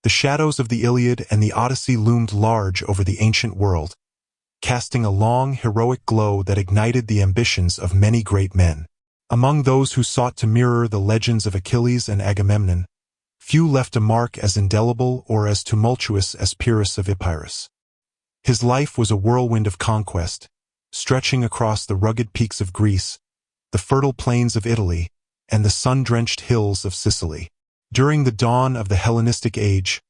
The shadows of the Iliad and the Odyssey loomed large over the ancient world, casting a long, heroic glow that ignited the ambitions of many great men. Among those who sought to mirror the legends of Achilles and Agamemnon, few left a mark as indelible or as tumultuous as Pyrrhus of Epirus. His life was a whirlwind of conquest, stretching across the rugged peaks of Greece, the fertile plains of Italy, and the sun-drenched hills of Sicily. During the dawn of the Hellenistic age,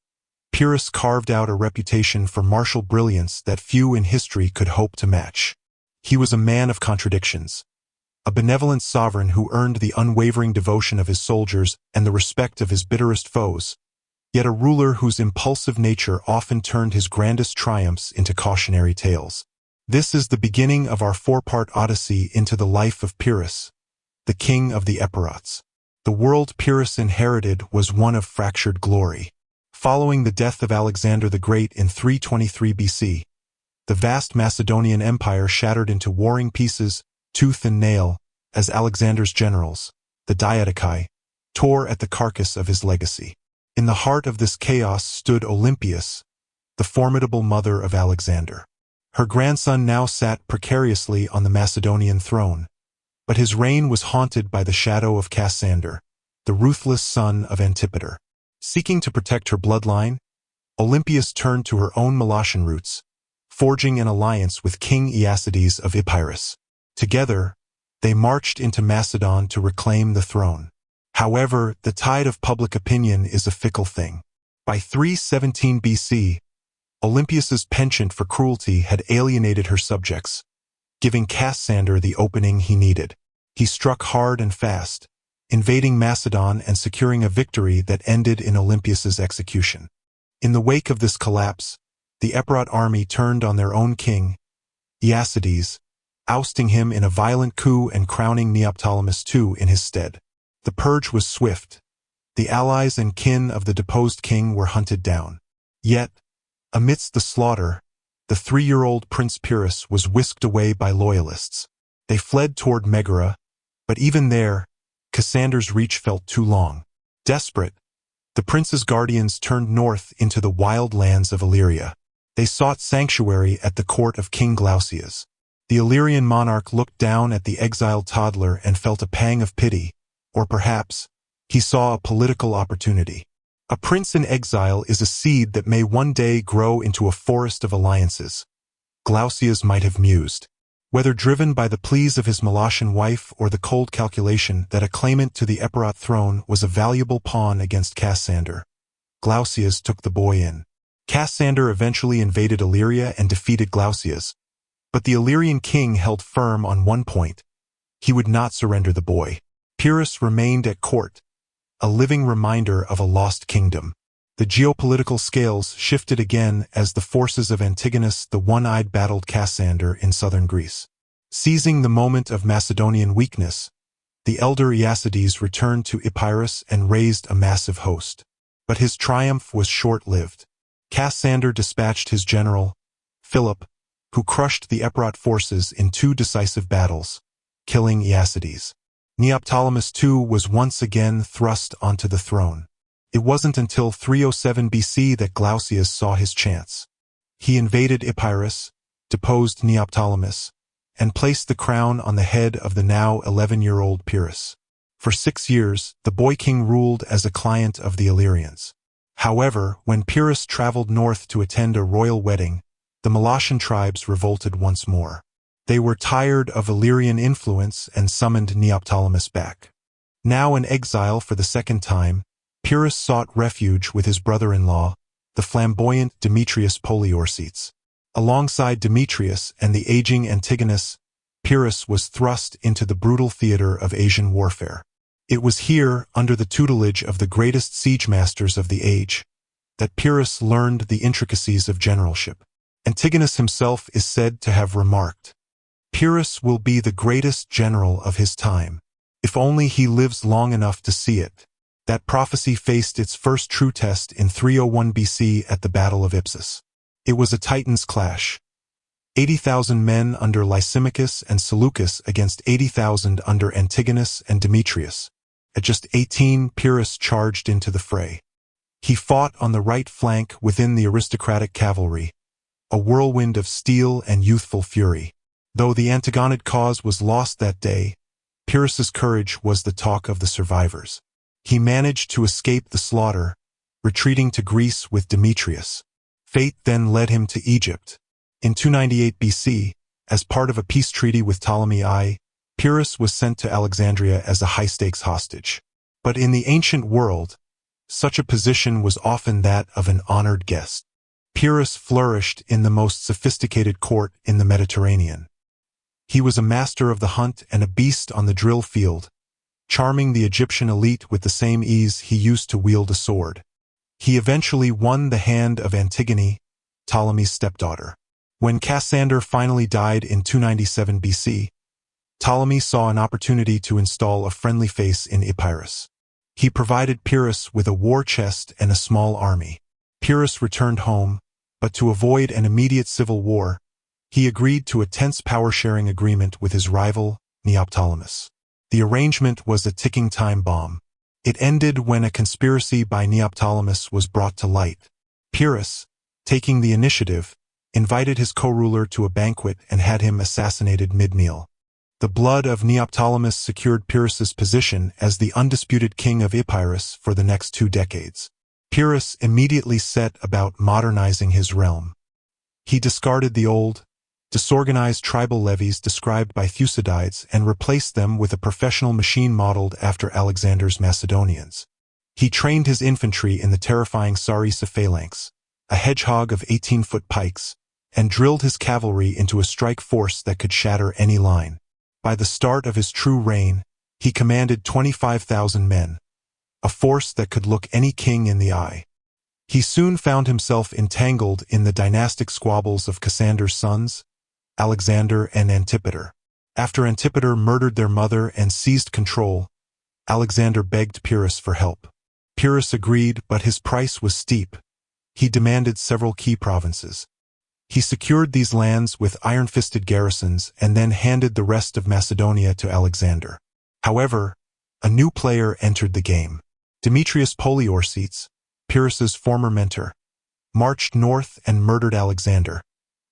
Pyrrhus carved out a reputation for martial brilliance that few in history could hope to match. He was a man of contradictions, a benevolent sovereign who earned the unwavering devotion of his soldiers and the respect of his bitterest foes, yet a ruler whose impulsive nature often turned his grandest triumphs into cautionary tales. This is the beginning of our four-part Odyssey into the life of Pyrrhus, the king of the Epirots. The world Pyrrhus inherited was one of fractured glory. Following the death of Alexander the Great in 323 BC, the vast Macedonian Empire shattered into warring pieces, tooth and nail, as Alexander's generals, the Diadochi, tore at the carcass of his legacy. In the heart of this chaos stood Olympias, the formidable mother of Alexander. Her grandson now sat precariously on the Macedonian throne, but his reign was haunted by the shadow of Cassander, the ruthless son of Antipater. Seeking to protect her bloodline, Olympias turned to her own Molossian roots, forging an alliance with King Aeacides of Epirus. Together, they marched into Macedon to reclaim the throne. However, the tide of public opinion is a fickle thing. By 317 BC, Olympias's penchant for cruelty had alienated her subjects, giving Cassander the opening he needed. He struck hard and fast, invading Macedon and securing a victory that ended in Olympias's execution. In the wake of this collapse, the Epirot army turned on their own king, Aeacides, ousting him in a violent coup and crowning Neoptolemus II in his stead. The purge was swift. The allies and kin of the deposed king were hunted down. Yet, amidst the slaughter, the 3-year-old Prince Pyrrhus was whisked away by loyalists. They fled toward Megara, but even there, Cassander's reach felt too long. Desperate, the prince's guardians turned north into the wild lands of Illyria. They sought sanctuary at the court of King Glaucias. The Illyrian monarch looked down at the exiled toddler and felt a pang of pity, or perhaps, he saw a political opportunity. A prince in exile is a seed that may one day grow into a forest of alliances. Glaucias might have mused. Whether driven by the pleas of his Molossian wife or the cold calculation that a claimant to the Epirot throne was a valuable pawn against Cassander, Glaucias took the boy in. Cassander eventually invaded Illyria and defeated Glaucias, but the Illyrian king held firm on one point. He would not surrender the boy. Pyrrhus remained at court, a living reminder of a lost kingdom. The geopolitical scales shifted again as the forces of Antigonus the One-Eyed battled Cassander in southern Greece. Seizing the moment of Macedonian weakness, the elder Aeacides returned to Epirus and raised a massive host. But his triumph was short-lived. Cassander dispatched his general, Philip, who crushed the Epirot forces in 2 decisive battles, killing Aeacides. Neoptolemus II was once again thrust onto the throne. It wasn't until 307 BC that Glaucias saw his chance. He invaded Epirus, deposed Neoptolemus, and placed the crown on the head of the now 11-year-old Pyrrhus. For 6 years, the boy king ruled as a client of the Illyrians. However, when Pyrrhus traveled north to attend a royal wedding, the Molossian tribes revolted once more. They were tired of Illyrian influence and summoned Neoptolemus back. Now in exile for the second time, Pyrrhus sought refuge with his brother-in-law, the flamboyant Demetrius Poliorcetes. Alongside Demetrius and the aging Antigonus, Pyrrhus was thrust into the brutal theater of Asian warfare. It was here, under the tutelage of the greatest siege masters of the age, that Pyrrhus learned the intricacies of generalship. Antigonus himself is said to have remarked, "Pyrrhus will be the greatest general of his time, if only he lives long enough to see it." That prophecy faced its first true test in 301 BC at the Battle of Ipsus. It was a Titans' clash. 80,000 men under Lysimachus and Seleucus against 80,000 under Antigonus and Demetrius. At just 18, Pyrrhus charged into the fray. He fought on the right flank within the aristocratic cavalry, a whirlwind of steel and youthful fury. Though the Antigonid cause was lost that day, Pyrrhus's courage was the talk of the survivors. He managed to escape the slaughter, retreating to Greece with Demetrius. Fate then led him to Egypt. In 298 BC, as part of a peace treaty with Ptolemy I, Pyrrhus was sent to Alexandria as a high-stakes hostage. But in the ancient world, such a position was often that of an honored guest. Pyrrhus flourished in the most sophisticated court in the Mediterranean. He was a master of the hunt and a beast on the drill field, charming the Egyptian elite with the same ease he used to wield a sword. He eventually won the hand of Antigone, Ptolemy's stepdaughter. When Cassander finally died in 297 BC, Ptolemy saw an opportunity to install a friendly face in Epirus. He provided Pyrrhus with a war chest and a small army. Pyrrhus returned home, but to avoid an immediate civil war, he agreed to a tense power-sharing agreement with his rival, Neoptolemus. The arrangement was a ticking time bomb. It ended when a conspiracy by Neoptolemus was brought to light. Pyrrhus, taking the initiative, invited his co-ruler to a banquet and had him assassinated mid-meal. The blood of Neoptolemus secured Pyrrhus's position as the undisputed king of Epirus for the next 2 decades. Pyrrhus immediately set about modernizing his realm. He discarded the old, disorganized tribal levies described by Thucydides and replaced them with a professional machine modeled after Alexander's Macedonians. He trained his infantry in the terrifying Sarissa Phalanx, a hedgehog of 18-foot pikes, and drilled his cavalry into a strike force that could shatter any line. By the start of his true reign, he commanded 25,000 men, a force that could look any king in the eye. He soon found himself entangled in the dynastic squabbles of Cassander's sons, Alexander and Antipater. After Antipater murdered their mother and seized control, Alexander begged Pyrrhus for help. Pyrrhus agreed, but his price was steep. He demanded several key provinces. He secured these lands with iron-fisted garrisons and then handed the rest of Macedonia to Alexander. However, a new player entered the game. Demetrius Poliorcetes, Pyrrhus's former mentor, marched north and murdered Alexander,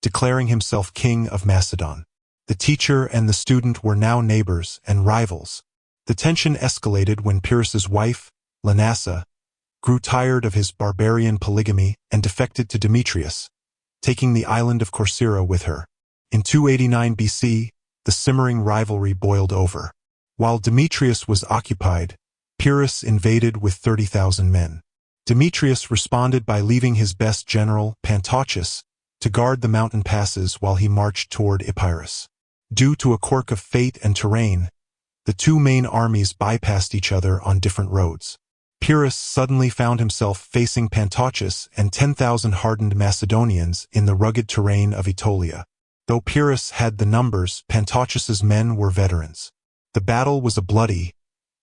declaring himself king of Macedon. The teacher and the student were now neighbors and rivals. The tension escalated when Pyrrhus's wife, Lanassa, grew tired of his barbarian polygamy and defected to Demetrius, taking the island of Corcyra with her. In 289 BC, the simmering rivalry boiled over. While Demetrius was occupied, Pyrrhus invaded with 30,000 men. Demetrius responded by leaving his best general, Pantauchus, to guard the mountain passes while he marched toward Epirus. Due to a quirk of fate and terrain, the two main armies bypassed each other on different roads. Pyrrhus suddenly found himself facing Pantauchus and 10,000 hardened Macedonians in the rugged terrain of Aetolia. Though Pyrrhus had the numbers, Pantauchus's men were veterans. The battle was a bloody,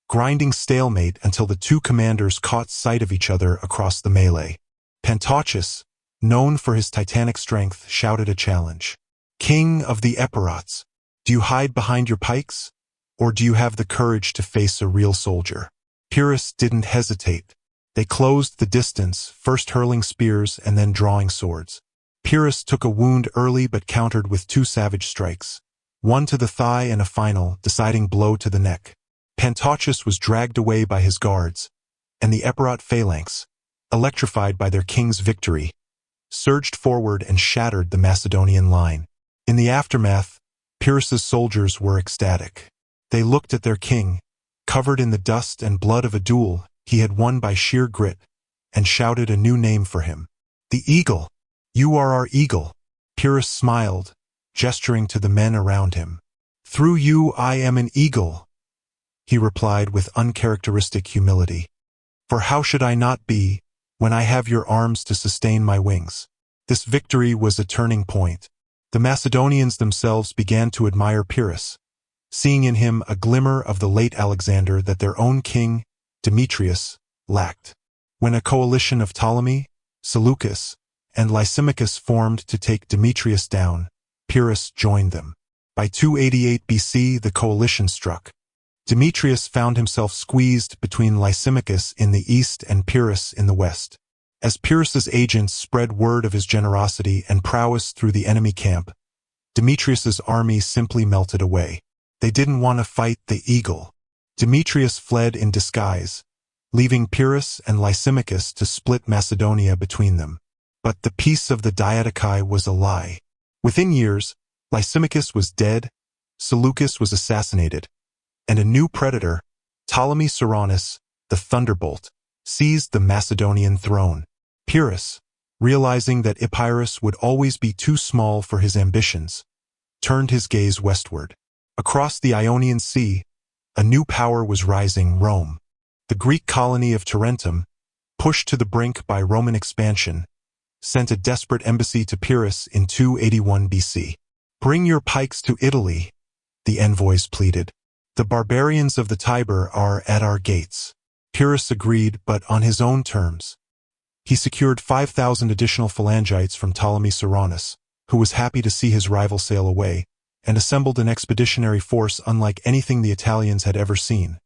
grinding stalemate until the two commanders caught sight of each other across the melee. Pantauchus, known for his titanic strength, shouted a challenge. "King of the Epirots, do you hide behind your pikes? Or do you have the courage to face a real soldier?" Pyrrhus didn't hesitate. They closed the distance, first hurling spears and then drawing swords. Pyrrhus took a wound early but countered with 2 savage strikes, one to the thigh and a final, deciding blow to the neck. Pantauchus was dragged away by his guards, and the Epirot phalanx, electrified by their king's victory, surged forward and shattered the Macedonian line. In the aftermath, Pyrrhus's soldiers were ecstatic. They looked at their king, covered in the dust and blood of a duel he had won by sheer grit, and shouted a new name for him. "The Eagle! You are our eagle!" Pyrrhus smiled, gesturing to the men around him. "Through you I am an eagle," he replied with uncharacteristic humility. "For how should I not be, when I have your arms to sustain my wings?" This victory was a turning point. The Macedonians themselves began to admire Pyrrhus, seeing in him a glimmer of the late Alexander that their own king, Demetrius, lacked. When a coalition of Ptolemy, Seleucus, and Lysimachus formed to take Demetrius down, Pyrrhus joined them. By 288 BC, the coalition struck. Demetrius found himself squeezed between Lysimachus in the east and Pyrrhus in the west. As Pyrrhus's agents spread word of his generosity and prowess through the enemy camp, Demetrius's army simply melted away. They didn't want to fight the eagle. Demetrius fled in disguise, leaving Pyrrhus and Lysimachus to split Macedonia between them. But the peace of the Diadochi was a lie. Within years, Lysimachus was dead, Seleucus was assassinated, and a new predator, Ptolemy Ceraunus, the Thunderbolt, seized the Macedonian throne. Pyrrhus, realizing that Epirus would always be too small for his ambitions, turned his gaze westward. Across the Ionian Sea, a new power was rising: Rome. The Greek colony of Tarentum, pushed to the brink by Roman expansion, sent a desperate embassy to Pyrrhus in 281 BC. "Bring your pikes to Italy," the envoys pleaded. "The barbarians of the Tiber are at our gates." Pyrrhus agreed, but on his own terms. He secured 5,000 additional phalangites from Ptolemy Ceraunus, who was happy to see his rival sail away, and assembled an expeditionary force unlike anything the Italians had ever seen.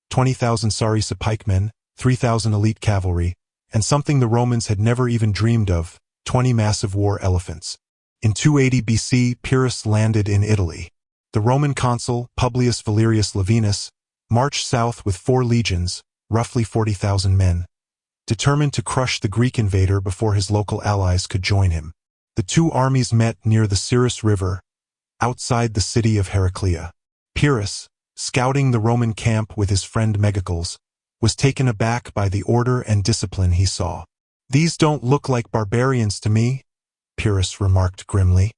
20,000 Sarissa pikemen, 3,000 elite cavalry, and something the Romans had never even dreamed of, 20 massive war elephants. In 280 BC, Pyrrhus landed in Italy. The Roman consul, Publius Valerius Lavinus, marched south with 4 legions, roughly 40,000 men, determined to crush the Greek invader before his local allies could join him. The two armies met near the Sarissa River, outside the city of Heraclea. Pyrrhus, scouting the Roman camp with his friend Megacles, was taken aback by the order and discipline he saw. "These don't look like barbarians to me," Pyrrhus remarked grimly.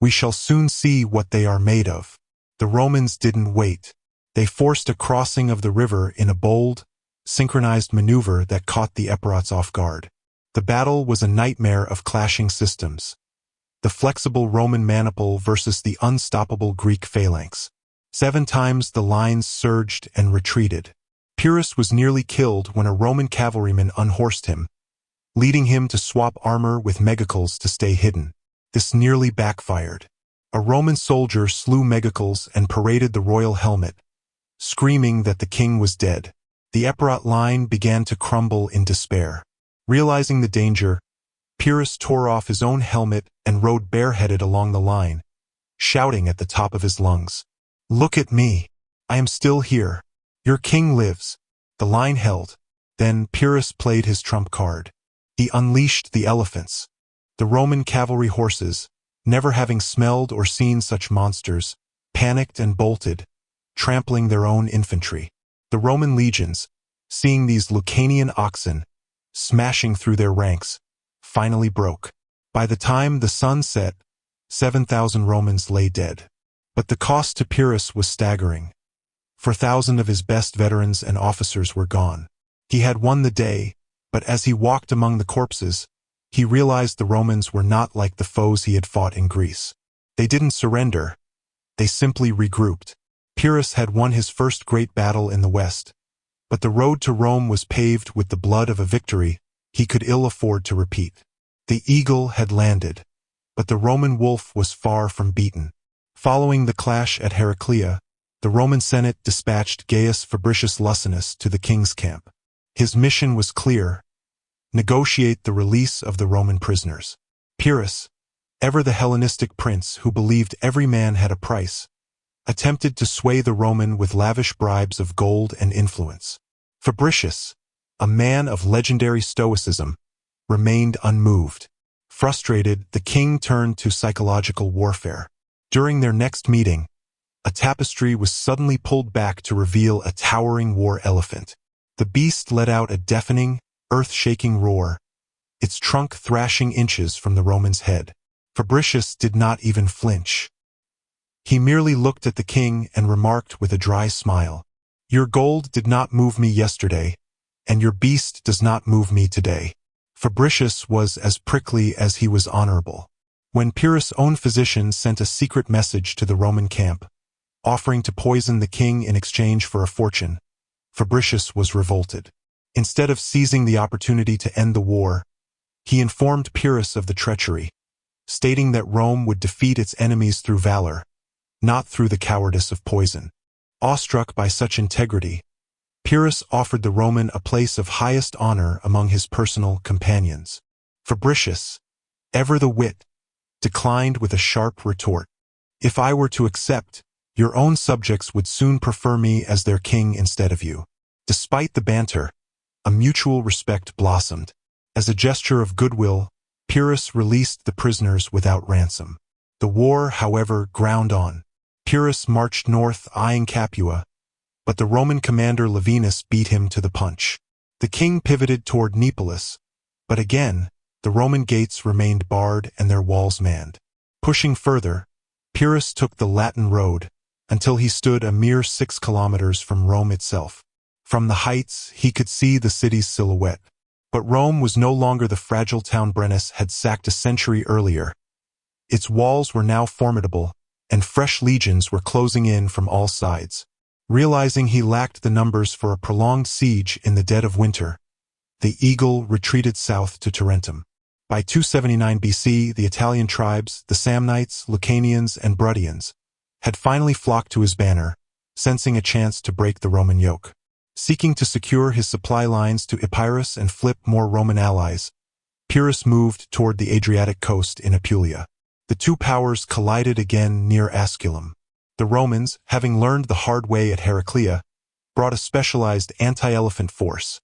"We shall soon see what they are made of." The Romans didn't wait. They forced a crossing of the river in a bold, synchronized maneuver that caught the Epirots off guard. The battle was a nightmare of clashing systems. The flexible Roman maniple versus the unstoppable Greek phalanx. 7 times the lines surged and retreated. Pyrrhus was nearly killed when a Roman cavalryman unhorsed him, leading him to swap armor with Megacles to stay hidden. This nearly backfired. A Roman soldier slew Megacles and paraded the royal helmet, screaming that the king was dead. The Epirot line began to crumble in despair. Realizing the danger, Pyrrhus tore off his own helmet and rode bareheaded along the line, shouting at the top of his lungs, "Look at me! I am still here. Your king lives." The line held. Then Pyrrhus played his trump card. He unleashed the elephants. The Roman cavalry horses, never having smelled or seen such monsters, panicked and bolted, trampling their own infantry. The Roman legions, seeing these Lucanian oxen, smashing through their ranks, finally broke. By the time the sun set, 7,000 Romans lay dead. But the cost to Pyrrhus was staggering. 4,000 of his best veterans and officers were gone. He had won the day, but as he walked among the corpses, he realized the Romans were not like the foes he had fought in Greece. They didn't surrender. They simply regrouped. Pyrrhus had won his first great battle in the West, but the road to Rome was paved with the blood of a victory he could ill afford to repeat. The eagle had landed, but the Roman wolf was far from beaten. Following the clash at Heraclea, the Roman Senate dispatched Gaius Fabricius Luscinus to the king's camp. His mission was clear: negotiate the release of the Roman prisoners. Pyrrhus, ever the Hellenistic prince who believed every man had a price, attempted to sway the Roman with lavish bribes of gold and influence. Fabricius, a man of legendary stoicism, remained unmoved. Frustrated, the king turned to psychological warfare. During their next meeting, a tapestry was suddenly pulled back to reveal a towering war elephant. The beast let out a deafening, earth-shaking roar, its trunk thrashing inches from the Roman's head. Fabricius did not even flinch. He merely looked at the king and remarked with a dry smile, "Your gold did not move me yesterday, and your beast does not move me today." Fabricius was as prickly as he was honorable. When Pyrrhus' own physician sent a secret message to the Roman camp, offering to poison the king in exchange for a fortune, Fabricius was revolted. Instead of seizing the opportunity to end the war, he informed Pyrrhus of the treachery, stating that Rome would defeat its enemies through valor, not through the cowardice of poison. Awestruck by such integrity, Pyrrhus offered the Roman a place of highest honor among his personal companions. Fabricius, ever the wit, declined with a sharp retort. If I were to accept, your own subjects would soon prefer me as their king instead of you. Despite the banter, a mutual respect blossomed. As a gesture of goodwill, Pyrrhus released the prisoners without ransom. The war, however, ground on. Pyrrhus marched north eyeing Capua, but the Roman commander Lavinus beat him to the punch. The king pivoted toward Neapolis, but again, the Roman gates remained barred and their walls manned. Pushing further, Pyrrhus took the Latin road, until he stood a mere 6 kilometers from Rome itself. From the heights, he could see the city's silhouette. But Rome was no longer the fragile town Brennus had sacked a century earlier. Its walls were now formidable, and fresh legions were closing in from all sides. Realizing he lacked the numbers for a prolonged siege in the dead of winter, the eagle retreated south to Tarentum. By 279 BC, the Italian tribes, the Samnites, Lucanians, and Bruttians, had finally flocked to his banner, sensing a chance to break the Roman yoke. Seeking to secure his supply lines to Epirus and flip more Roman allies, Pyrrhus moved toward the Adriatic coast in Apulia. The two powers collided again near Asculum. The Romans, having learned the hard way at Heraclea, brought a specialized anti-elephant force,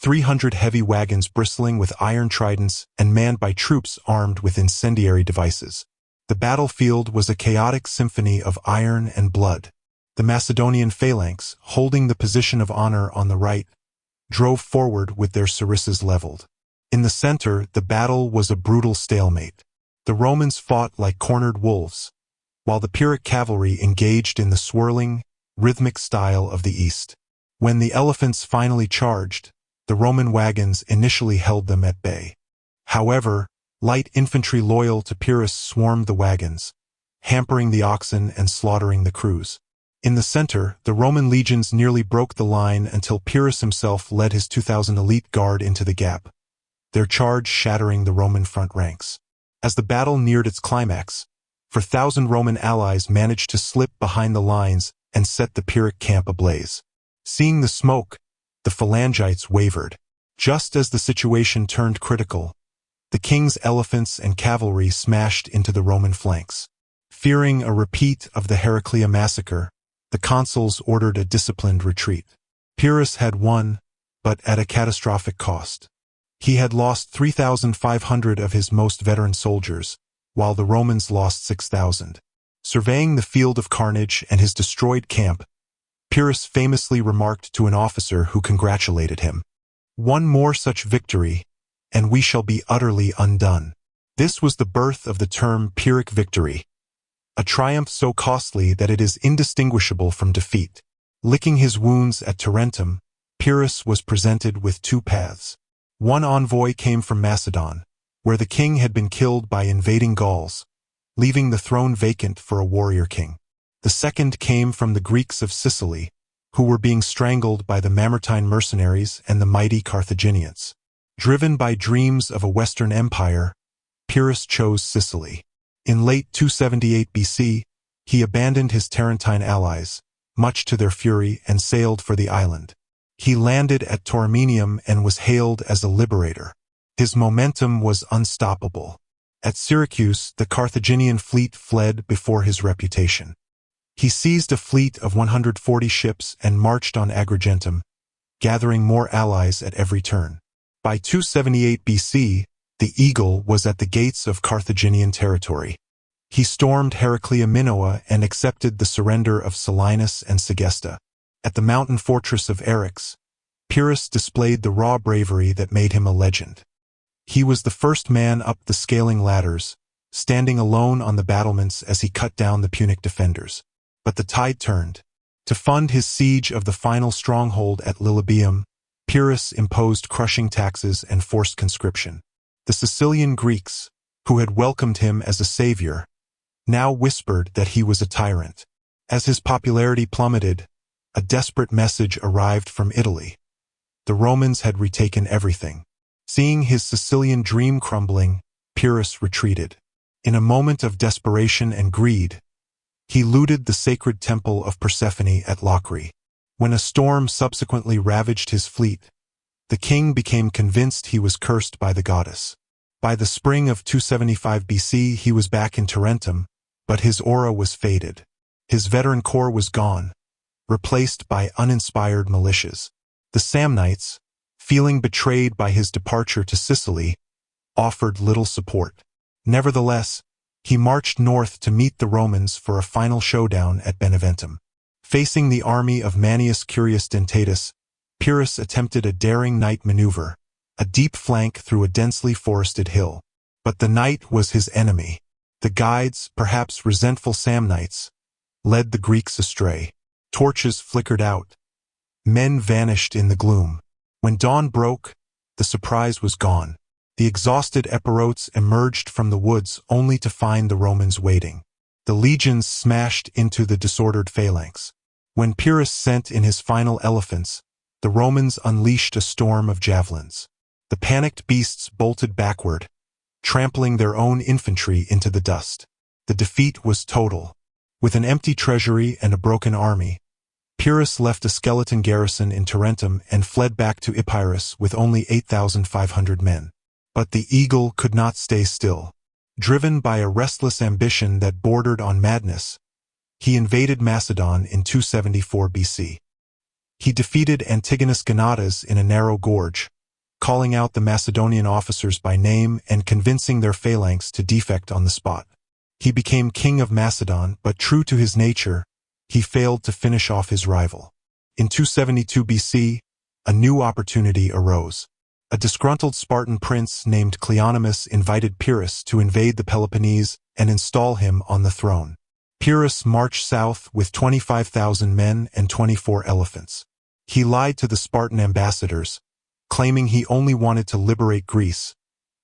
300 heavy wagons bristling with iron tridents and manned by troops armed with incendiary devices. The battlefield was a chaotic symphony of iron and blood. The Macedonian phalanx, holding the position of honor on the right, drove forward with their sarissas leveled. In the center, the battle was a brutal stalemate. The Romans fought like cornered wolves, while the Pyrrhic cavalry engaged in the swirling, rhythmic style of the east. When the elephants finally charged, the Roman wagons initially held them at bay. However, light infantry loyal to Pyrrhus swarmed the wagons, hampering the oxen and slaughtering the crews. In the center, the Roman legions nearly broke the line until Pyrrhus himself led his 2,000 elite guard into the gap, their charge shattering the Roman front ranks. As the battle neared its climax, 4,000 Roman allies managed to slip behind the lines and set the Pyrrhic camp ablaze. Seeing the smoke, the Phalangites wavered. Just as the situation turned critical, the king's elephants and cavalry smashed into the Roman flanks. Fearing a repeat of the Heraclea massacre, the consuls ordered a disciplined retreat. Pyrrhus had won, but at a catastrophic cost. He had lost 3,500 of his most veteran soldiers, while the Romans lost 6,000. Surveying the field of carnage and his destroyed camp, Pyrrhus famously remarked to an officer who congratulated him, "One more such victory, and we shall be utterly undone." This was the birth of the term Pyrrhic victory, a triumph so costly that it is indistinguishable from defeat. Licking his wounds at Tarentum, Pyrrhus was presented with two paths. One envoy came from Macedon, where the king had been killed by invading Gauls, leaving the throne vacant for a warrior king. The second came from the Greeks of Sicily, who were being strangled by the Mamertine mercenaries and the mighty Carthaginians. Driven by dreams of a Western empire, Pyrrhus chose Sicily. In late 278 BC, he abandoned his Tarentine allies, much to their fury, and sailed for the island. He landed at Tauromenium and was hailed as a liberator. His momentum was unstoppable. At Syracuse, the Carthaginian fleet fled before his reputation. He seized a fleet of 140 ships and marched on Agrigentum, gathering more allies at every turn. By 278 BC, the Eagle was at the gates of Carthaginian territory. He stormed Heraclea Minoa and accepted the surrender of Selinus and Segesta. At the mountain fortress of Eryx, Pyrrhus displayed the raw bravery that made him a legend. He was the first man up the scaling ladders, standing alone on the battlements as he cut down the Punic defenders. But the tide turned. To fund his siege of the final stronghold at Lilybaeum, Pyrrhus imposed crushing taxes and forced conscription. The Sicilian Greeks, who had welcomed him as a savior, now whispered that he was a tyrant. As his popularity plummeted, a desperate message arrived from Italy. The Romans had retaken everything. Seeing his Sicilian dream crumbling, Pyrrhus retreated. In a moment of desperation and greed, He looted the sacred temple of Persephone at Locri. When a storm subsequently ravaged his fleet, the king became convinced he was cursed by the goddess. By the spring of 275 BC he was back in Tarentum, but his aura was faded. His veteran corps was gone, replaced by uninspired militias. The Samnites, feeling betrayed by his departure to Sicily, offered little support. Nevertheless, he marched north to meet the Romans for a final showdown at Beneventum. Facing the army of Manius Curius Dentatus, Pyrrhus attempted a daring night maneuver, a deep flank through a densely forested hill. But the night was his enemy. The guides, perhaps resentful Samnites, led the Greeks astray. Torches flickered out. Men vanished in the gloom. When dawn broke, the surprise was gone. The exhausted Epirotes emerged from the woods only to find the Romans waiting. The legions smashed into the disordered phalanx. When Pyrrhus sent in his final elephants, the Romans unleashed a storm of javelins. The panicked beasts bolted backward, trampling their own infantry into the dust. The defeat was total. With an empty treasury and a broken army, Pyrrhus left a skeleton garrison in Tarentum and fled back to Epirus with only 8,500 men. But the eagle could not stay still. Driven by a restless ambition that bordered on madness, he invaded Macedon in 274 BC. He defeated Antigonus Gonatas in a narrow gorge, calling out the Macedonian officers by name and convincing their phalanx to defect on the spot. He became king of Macedon, but true to his nature, he failed to finish off his rival. In 272 BC, a new opportunity arose. A disgruntled Spartan prince named Cleonymus invited Pyrrhus to invade the Peloponnese and install him on the throne. Pyrrhus marched south with 25,000 men and 24 elephants. He lied to the Spartan ambassadors, claiming he only wanted to liberate Greece,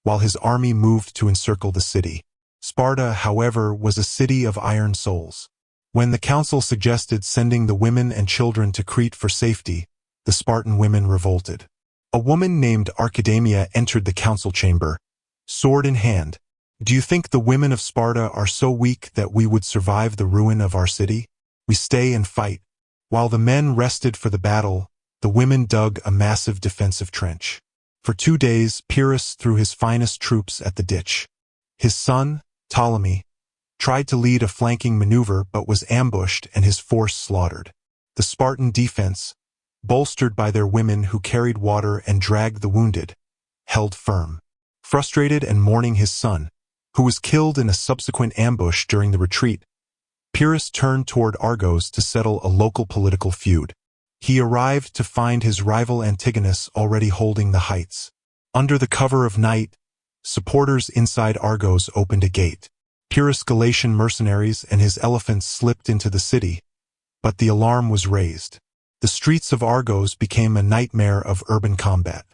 while his army moved to encircle the city. Sparta, however, was a city of iron souls. When the council suggested sending the women and children to Crete for safety, the Spartan women revolted. A woman named Archidamia entered the council chamber, sword in hand. "Do you think the women of Sparta are so weak that we would survive the ruin of our city? We stay and fight." While the men rested for the battle, the women dug a massive defensive trench. For 2 days, Pyrrhus threw his finest troops at the ditch. His son, Ptolemy, tried to lead a flanking maneuver but was ambushed and his force slaughtered. The Spartan defense, bolstered by their women who carried water and dragged the wounded, held firm. Frustrated and mourning his son, who was killed in a subsequent ambush during the retreat, Pyrrhus turned toward Argos to settle a local political feud. He arrived to find his rival Antigonus already holding the heights. Under the cover of night, supporters inside Argos opened a gate. Pyrrhus' Galatian mercenaries and his elephants slipped into the city, but the alarm was raised. The streets of Argos became a nightmare of urban combat.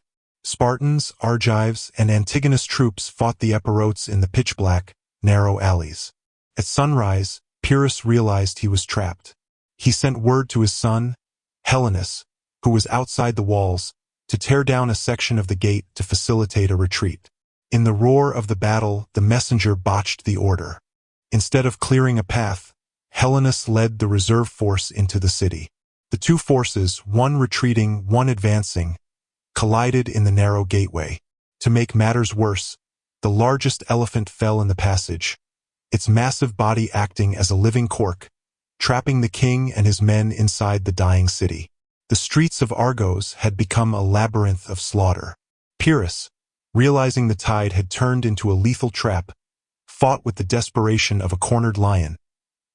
Spartans, Argives, and Antigonus troops fought the Epirotes in the pitch-black, narrow alleys. At sunrise, Pyrrhus realized he was trapped. He sent word to his son, Helenus, who was outside the walls, to tear down a section of the gate to facilitate a retreat. In the roar of the battle, the messenger botched the order. Instead of clearing a path, Helenus led the reserve force into the city. The two forces, one retreating, one advancing, collided in the narrow gateway. To make matters worse, the largest elephant fell in the passage, its massive body acting as a living cork, trapping the king and his men inside the dying city. The streets of Argos had become a labyrinth of slaughter. Pyrrhus, realizing the tide had turned into a lethal trap, fought with the desperation of a cornered lion,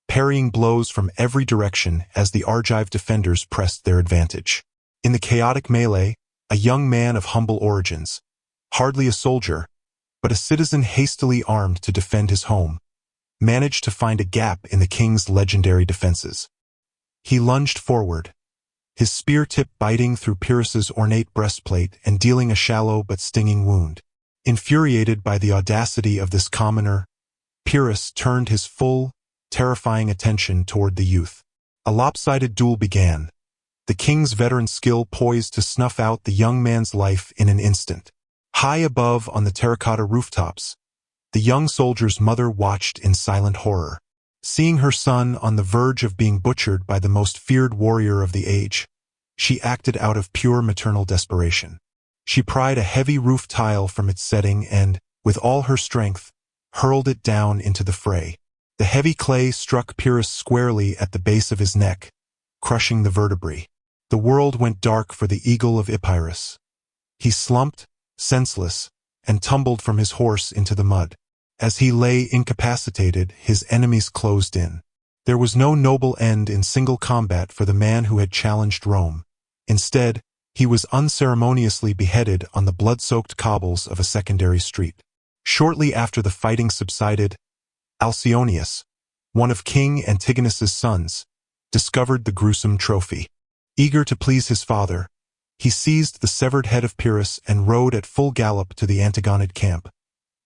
parrying blows from every direction as the Argive defenders pressed their advantage. In the chaotic melee, a young man of humble origins, hardly a soldier, but a citizen hastily armed to defend his home, managed to find a gap in the king's legendary defenses. He lunged forward, his spear tip biting through Pyrrhus's ornate breastplate and dealing a shallow but stinging wound. Infuriated by the audacity of this commoner, Pyrrhus turned his full, terrifying attention toward the youth. A lopsided duel began, the king's veteran skill poised to snuff out the young man's life in an instant. High above on the terracotta rooftops, the young soldier's mother watched in silent horror. Seeing her son on the verge of being butchered by the most feared warrior of the age, she acted out of pure maternal desperation. She pried a heavy roof tile from its setting and, with all her strength, hurled it down into the fray. The heavy clay struck Pyrrhus squarely at the base of his neck, crushing the vertebrae. The world went dark for the eagle of Epirus. He slumped, senseless, and tumbled from his horse into the mud. As he lay incapacitated, his enemies closed in. There was no noble end in single combat for the man who had challenged Rome. Instead, he was unceremoniously beheaded on the blood-soaked cobbles of a secondary street. Shortly after the fighting subsided, Alcyoneus, one of King Antigonus's sons, discovered the gruesome trophy. Eager to please his father, he seized the severed head of Pyrrhus and rode at full gallop to the Antigonid camp,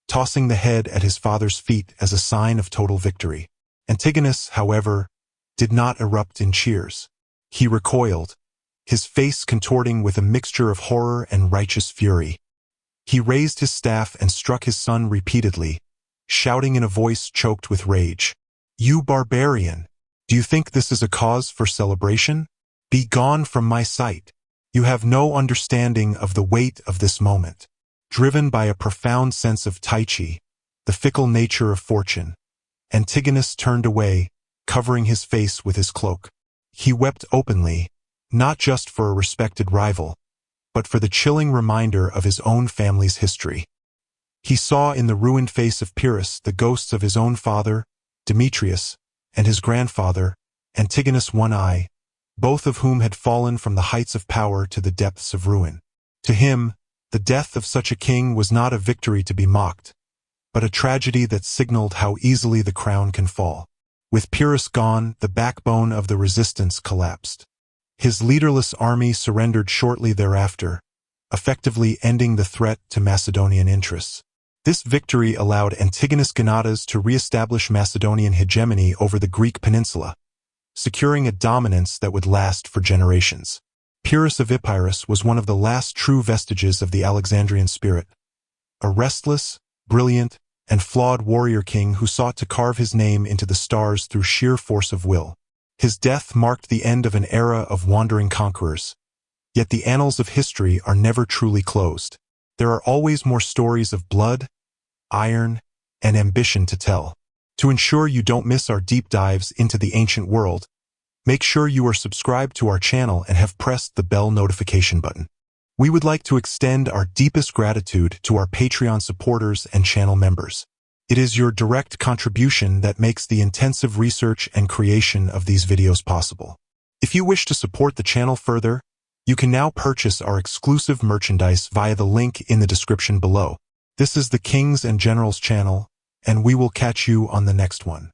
tossing the head at his father's feet as a sign of total victory. Antigonus, however, did not erupt in cheers. He recoiled, his face contorting with a mixture of horror and righteous fury. He raised his staff and struck his son repeatedly, shouting in a voice choked with rage, "You barbarian! Do you think this is a cause for celebration? Be gone from my sight! You have no understanding of the weight of this moment." Driven by a profound sense of Tyche, the fickle nature of fortune, Antigonus turned away, covering his face with his cloak. He wept openly, not just for a respected rival, but for the chilling reminder of his own family's history. He saw in the ruined face of Pyrrhus the ghosts of his own father, Demetrius, and his grandfather, Antigonus One-Eye, both of whom had fallen from the heights of power to the depths of ruin. To him, the death of such a king was not a victory to be mocked, but a tragedy that signaled how easily the crown can fall. With Pyrrhus gone, the backbone of the resistance collapsed. His leaderless army surrendered shortly thereafter, effectively ending the threat to Macedonian interests. This victory allowed Antigonus Gonatas to re-establish Macedonian hegemony over the Greek peninsula, securing a dominance that would last for generations. Pyrrhus of Epirus was one of the last true vestiges of the Alexandrian spirit, a restless, brilliant, and flawed warrior king who sought to carve his name into the stars through sheer force of will. His death marked the end of an era of wandering conquerors, yet the annals of history are never truly closed. There are always more stories of blood, iron, and ambition to tell. To ensure you don't miss our deep dives into the ancient world, make sure you are subscribed to our channel and have pressed the bell notification button. We would like to extend our deepest gratitude to our Patreon supporters and channel members. It is your direct contribution that makes the intensive research and creation of these videos possible. If you wish to support the channel further, you can now purchase our exclusive merchandise via the link in the description below. This is the Kings and Generals channel, and we will catch you on the next one.